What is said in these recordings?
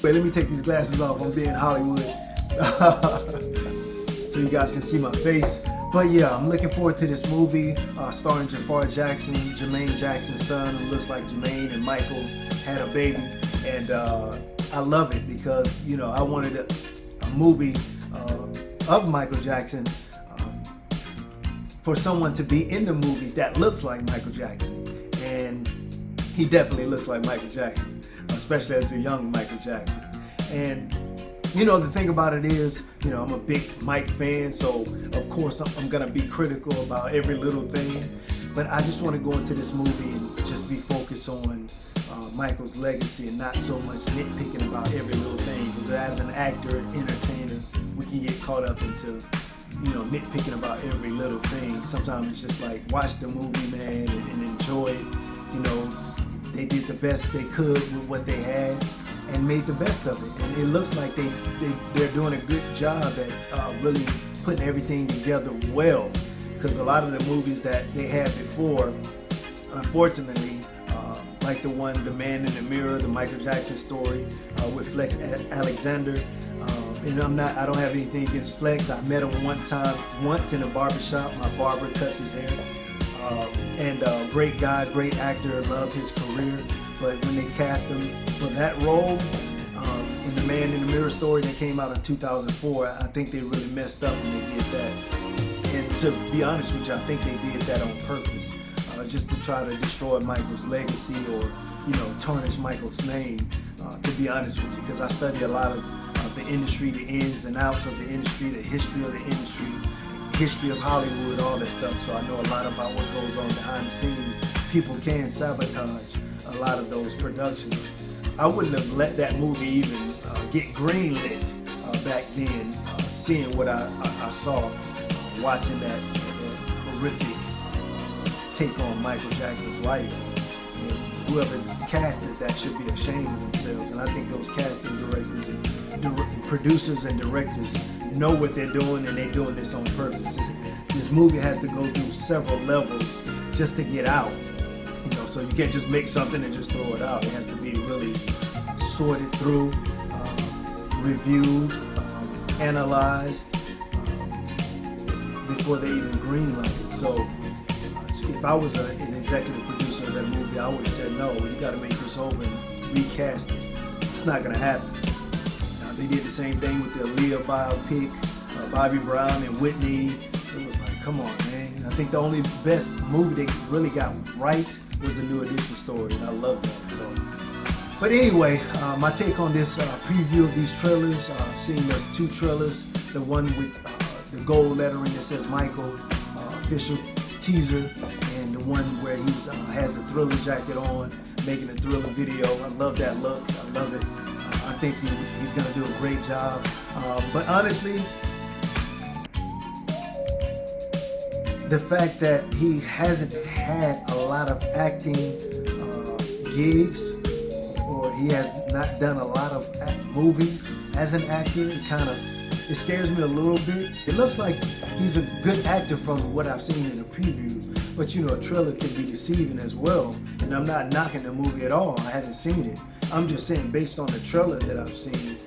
way. Let me take these glasses off. I'm being Hollywood. So you guys can see my face. But yeah, I'm looking forward to this movie starring Jaafar Jackson, Jermaine Jackson's son, who looks like Jermaine and Michael had a baby. And I love it because, you know, I wanted a movie of Michael Jackson for someone to be in the movie that looks like Michael Jackson. And he definitely looks like Michael Jackson, especially as a young Michael Jackson. And you know, the thing about it is, you know, I'm a big Mike fan, so of course I'm gonna be critical about every little thing. But I just want to go into this movie and just be focused on Michael's legacy and not so much nitpicking about every little thing. Because as an actor, entertainer, we can get caught up into, you know, nitpicking about every little thing. Sometimes it's just like, watch the movie, man, and enjoy it. You know, they did the best they could with what they had and made the best of it. And it looks like they're doing a good job at really putting everything together well. Because a lot of the movies that they had before, unfortunately, like the one, The Man in the Mirror, the Michael Jackson story with Flex Alexander. And I don't have anything against Flex. I met him once in a barbershop. My barber cuts his hair. And great guy, great actor, love his career. But when they cast him for that role in The Man in the Mirror story that came out in 2004, I think they really messed up when they did that. And to be honest with you, I think they did that on purpose, just to try to destroy Michael's legacy or, you know, tarnish Michael's name, to be honest with you, because I study a lot of the industry, the ins and outs of the industry, the history of the industry, history of Hollywood, all that stuff. So I know a lot about what goes on behind the scenes. People can sabotage a lot of those productions. I wouldn't have let that movie even get greenlit back then, seeing what I saw, watching that horrific take on Michael Jackson's life. And whoever casted that should be ashamed of themselves. And I think those casting directors and producers and directors know what they're doing, and they're doing this on purpose. This movie has to go through several levels just to get out. You know, so you can't just make something and just throw it out. It has to be really sorted through, reviewed, analyzed before they even greenlight it. So if I was an executive producer of that movie, I would have said, no, you got to make this over and recast it. It's not going to happen. They did the same thing with the Aaliyah biopic, Bobby Brown and Whitney. It was like, come on, man. I think the only best movie they really got right was the New Edition story, and I love that. So, but anyway, my take on this preview of these trailers, seeing there's two trailers, the one with the gold lettering that says Michael, official teaser, and the one where he's has a Thriller jacket on, making a Thriller video. I love that look. I love it. I think he's going to do a great job. But honestly, the fact that he hasn't had a lot of acting gigs, or he has not done a lot of movies as an actor, it scares me a little bit. It looks like he's a good actor from what I've seen in the previews, but you know, a trailer can be deceiving as well. And I'm not knocking the movie at all. I haven't seen it. I'm just saying, based on the trailer that I've seen,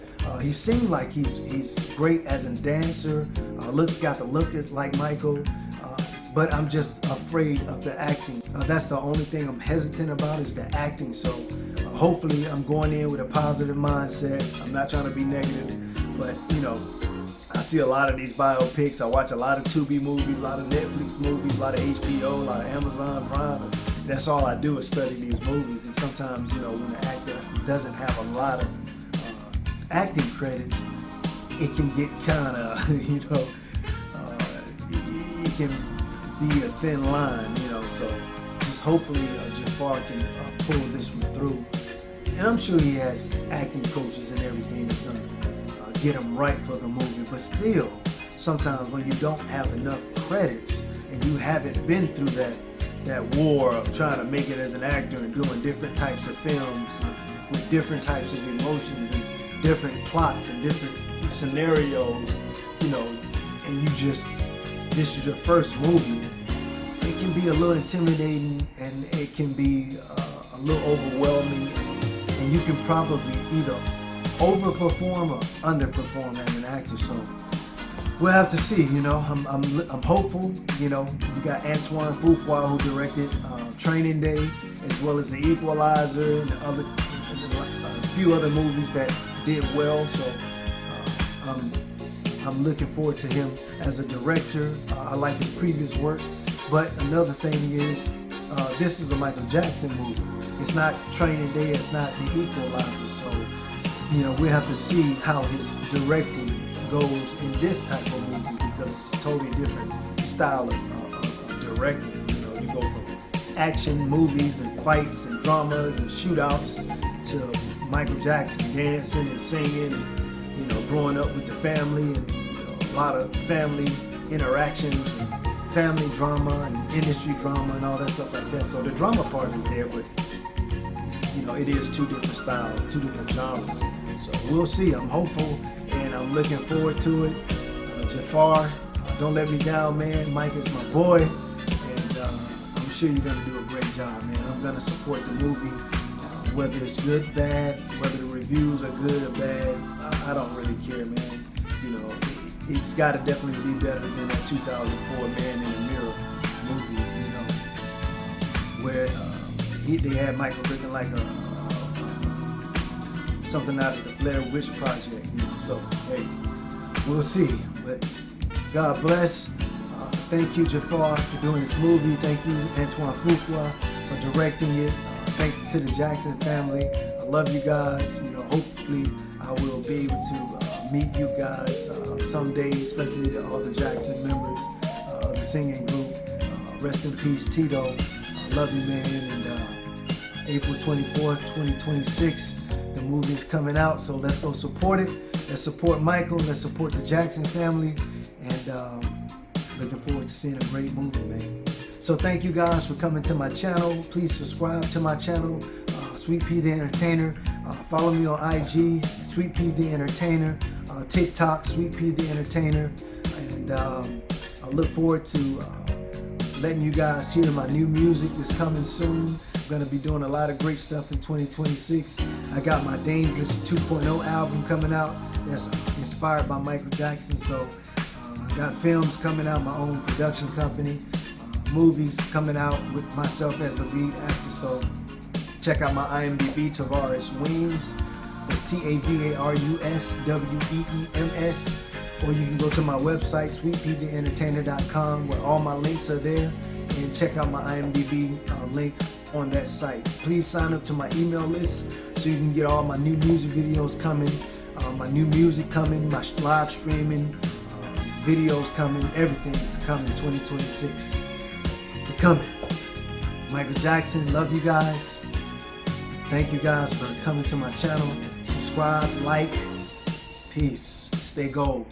he seemed like he's great as a dancer. Got the look like Michael, but I'm just afraid of the acting. That's the only thing I'm hesitant about, is the acting. So hopefully I'm going in with a positive mindset. I'm not trying to be negative, but you know, I see a lot of these biopics. I watch a lot of Tubi movies, a lot of Netflix movies, a lot of HBO, a lot of Amazon Prime. That's all I do is study these movies. And sometimes, you know, when an actor doesn't have a lot of acting credits, it can get kind of, you know, it can be a thin line, you know. So just hopefully Jaafar can pull this one through. And I'm sure he has acting coaches and everything that's going to get him right for the movie. But still, sometimes when you don't have enough credits and you haven't been through that war of trying to make it as an actor and doing different types of films with different types of emotions and different plots and different scenarios, you know, and this is your first movie, it can be a little intimidating and it can be a little overwhelming, and you can probably either overperform or underperform as an actor. So we'll have to see. You know, I'm hopeful. You know, we got Antoine Fuqua, who directed Training Day, as well as The Equalizer and a few other movies that did well. So I'm looking forward to him as a director. I like his previous work. But another thing is, this is a Michael Jackson movie. It's not Training Day, it's not The Equalizer. So, you know, we have to see how his directing goes in this type of movie, because it's a totally different style of directing. You know, you go from action movies and fights and dramas and shootouts to Michael Jackson dancing and singing and, you know, growing up with the family and, you know, a lot of family interactions and family drama and industry drama and all that stuff like that. So the drama part is there, but, you know, it is two different styles, two different genres. So we'll see. I'm hopeful and I'm looking forward to it. Jaafar, don't let me down, man. Mike is my boy, and I'm sure you're gonna do a great job, man. I'm gonna support the movie, whether it's good, bad, whether the reviews are good or bad. I don't really care, man. You know, it's got to definitely be better than that 2004 Man in the Mirror movie, you know, where they had Michael looking like something out of the Blair Witch Project, you know. So, hey, we'll see. But God bless. Thank you, Jaafar, for doing this movie. Thank you, Antoine Fuqua, for directing it. Thank you to the Jackson family. I love you guys. You know, hopefully I will be able to meet you guys someday, especially all the Jackson members of the singing group. Rest in peace, Tito. I love you, man. And April 24th, 2026, the movie is coming out, so let's go support it. Let's support Michael. Let's support the Jackson family. And looking forward to seeing a great movie, man. So thank you guys for coming to my channel. Please subscribe to my channel, Sweet P the Entertainer. Follow me on IG, Sweet P the Entertainer. TikTok, Sweet P the Entertainer. And I look forward to letting you guys hear my new music that's coming soon. I'm gonna be doing a lot of great stuff in 2026. I got my Dangerous 2.0 album coming out that's inspired by Michael Jackson. So I got films coming out, my own production company, movies coming out with myself as the lead actor. So check out my IMDb, Tavares Weems. That's TAVARUSWEEMS. Or you can go to my website, sweetptheentertainer.com, where all my links are there, and check out my IMDb link on that site. Please sign up to my email list so you can get all my new music videos coming, my new music coming, my live streaming, videos coming, everything is coming 2026. They're coming. Michael Jackson, love you guys. Thank you guys for coming to my channel. Subscribe, like, peace, stay gold.